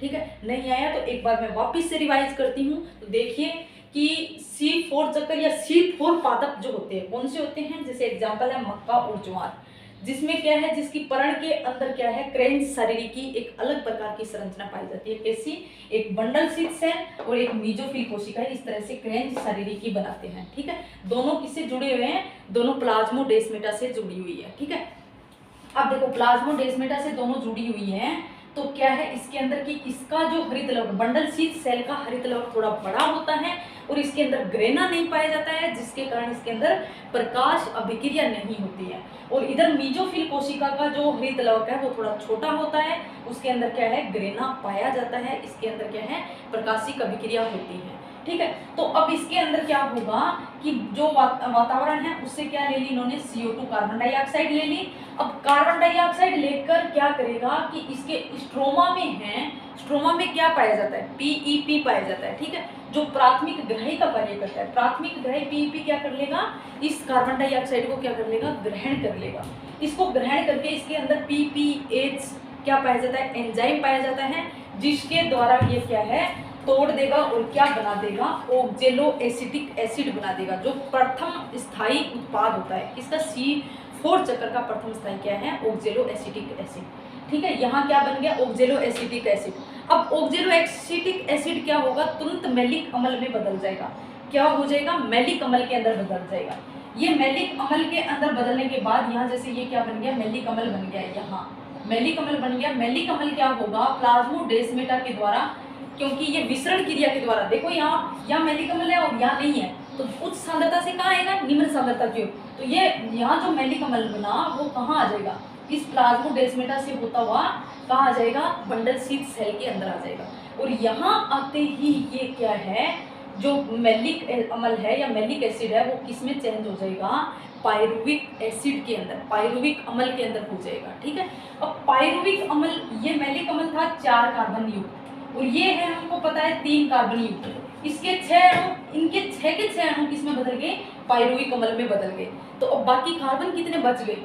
ठीक है, नहीं आया तो एक बार मैं वापस से रिवाइज करती हूँ। तो देखिए कि C4 चक्कर या C4 पादप जो होते हैं कौन से होते हैं, जैसे एग्जांपल है मक्का और ज्वार, जिसमें क्या है, जिसकी पर्ण के अंदर क्या है, क्रेंच शरीर की एक अलग प्रकार की संरचना पाई जाती है। कैसी, एक बंडल शीथ सेल और एक मीजोफिल कोशिका, इस तरह से क्रेंच शरीर की बनाते हैं। ठीक है, दोनों किससे जुड़े हुए हैं, दोनों प्लाज्मोडेस्मेटा से जुड़ी हुई है। ठीक है, अब देखो प्लाज्मोडेस्मेटा से दोनों जुड़ी हुई है, तो क्या है इसके अंदर कि इसका जो हरित लवक बंडल शीथ सेल का हरित लवक थोड़ा बड़ा होता है और इसके अंदर ग्रेना नहीं पाया जाता है, जिसके कारण इसके अंदर प्रकाश अभिक्रिया नहीं होती है। और इधर मीजोफिल कोशिका का जो हरित लवक है वो थोड़ा छोटा होता है, उसके अंदर क्या है ग्रेना पाया जाता है, इसके अंदर क्या है प्रकाशिक अभिक्रिया होती है। ठीक है, तो अब इसके अंदर क्या होगा कि जो वातावरण है उससे क्या ले ली इन्होंने CO2 कार्बन डाइऑक्साइड ले ली। अब कार्बन डाइऑक्साइड लेकर क्या करेगा कि इसके स्ट्रोमा में है, स्ट्रोमा में क्या पाया जाता है PEP पाया जाता है। ठीक है, जो प्राथमिक ग्रही का कार्य करता है, प्राथमिक ग्रही PEP क्या कर लेगा, इस कार्बन डाइऑक्साइड को क्या कर लेगा ग्रहण कर लेगा। इसको ग्रहण करके इसके अंदर PPH क्या पाया जाता है एंजाइम पाया जाता है, जिसके द्वारा ये क्या है तोड़ देगा और क्या बना देगा ऑक्जेलो एसिटिक एसिड बना देगा, जो प्रथम स्थायी उत्पाद होता है। इसका C4 चक्र का प्रथम स्थायी क्या है ऑक्जेलो एसिटिक एसिड। ठीक है, यहाँ क्या बन गया ऑक्जेलो एसिटिक एसिड। अब ऑक्जेलो एसिटिक एसिड क्या होगा तुरंत मैलिक अम्ल में बदल जाएगा। क्या हो जाएगा मैलिक अम्ल के अंदर बदल जाएगा। ये मैलिक अम्ल के अंदर बदलने के बाद यहाँ जैसे ये क्या बन गया मैलिक अम्ल बन गया, यहाँ मैलिक अम्ल बन गया। मैलिक अम्ल क्या होगा प्लाज्मोडेस्माटा के द्वारा, क्योंकि ये विसरण क्रिया के द्वारा, देखो यहाँ मैलिक अम्ल है और यहाँ नहीं है, तो उच्च सांद्रता से कहाँ आएगा निम्न सांद्रता की ओर। तो ये यहाँ जो मैलिक अम्ल बना वो कहाँ आ जाएगा इस प्लाज्मोडेस्माटा से होता हुआ कहाँ आ जाएगा बंडल शीथ सेल के अंदर आ जाएगा। और यहाँ आते ही ये क्या है जो मैलिक अम्ल है या मैलिक एसिड है वो किस में चेंज हो जाएगा पायरुविक एसिड के अंदर, पायरुविक अम्ल के अंदर हो जाएगा। ठीक है, अब पायरुविक अम्ल ये मैलिक अम्ल था 4 कार्बन युक्त और ये है हमको पता है 3 कार्बन युक्त। इसके 6 अणु, इनके 6 के 6 अणु किस में बदल गए पायरुविक अम्ल में बदल गए। तो अब बाकी कार्बन कितने बच गए,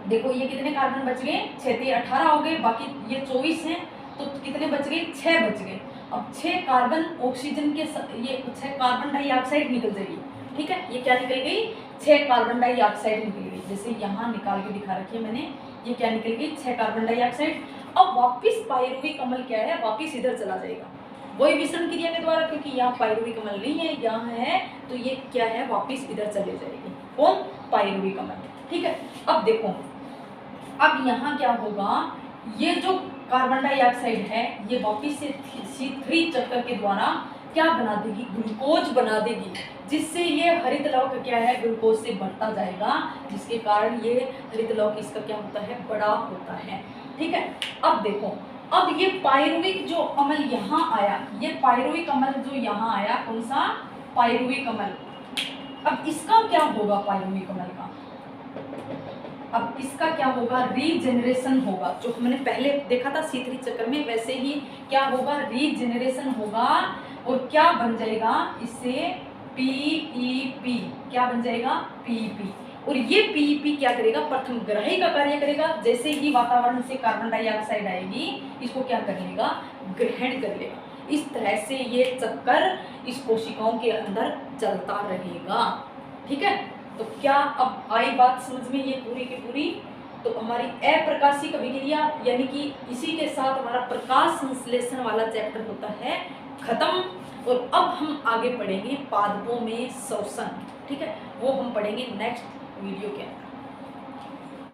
देखो ये कितने कार्बन बच गए 6 3 18 हो गए, बाकी ये 24 हैं तो कितने बच गए 6 बच गए। अब 6 कार्बन ऑक्सीजन के ये 6 कार्बन डाइऑक्साइड निकल जाएगी। ठीक है, ये क्या निकल गई 6 कार्बन डाइऑक्साइड निकल गई, जैसे यहाँ निकाल के दिखा रखी है मैंने, ये क्या निकल गई 6 कार्बन डाइऑक्साइड। अब वापिस पायरुविक अम्ल क्या है वापिस इधर चला जाएगा वही विसरण क्रिया के द्वारा, क्योंकि यहाँ पायरुविक अम्ल नहीं है यहाँ है, तो ये क्या है वापिस इधर चले जाएगी कौन पायरुविक अम्ल। ठीक है, अब देखो अब यहाँ क्या होगा ये जो कार्बन डाइऑक्साइड है ये वापिस से C3 चक्कर के द्वारा क्या बना देगी ग्लूकोज बना देगी, जिससे ये हरित लवक क्या है ग्लूकोज से बढ़ता जाएगा, जिसके कारण ये हरित लवक इसका क्या होता है बड़ा होता है। ठीक है, अब देखो अब ये पायरुविक जो अम्ल यहाँ आया, ये पायरुविक अम्ल जो यहाँ आया कौन सा पायरुविक अम्ल, अब इसका क्या होगा पायरुविक अम्ल का, अब इसका क्या होगा रीजेनरेशन होगा, जो हमने पहले देखा था C3 चक्र में वैसे ही क्या होगा रीजेनरेशन होगा और क्या बन जाएगा इससे PEP, क्या बन जाएगा PEP। और ये PEP क्या करेगा प्रथम ग्रही का कार्य करेगा, जैसे ही वातावरण से कार्बन डाइऑक्साइड आएगी इसको क्या कर लेगा ग्रहण कर लेगा। इस तरह से ये चक्कर इस कोशिकाओं के अंदर चलता रहेगा। ठीक है, तो क्या अब आई बात समझ में ये पूरी की पूरी। तो हमारी अप्रकाशिक अभिक्रिया यानी कि इसी के साथ हमारा प्रकाश संश्लेषण वाला चैप्टर होता है खत्म। और अब हम आगे पढ़ेंगे पादपों में श्वसन। ठीक है, वो हम पढ़ेंगे नेक्स्ट वीडियो के अंदर।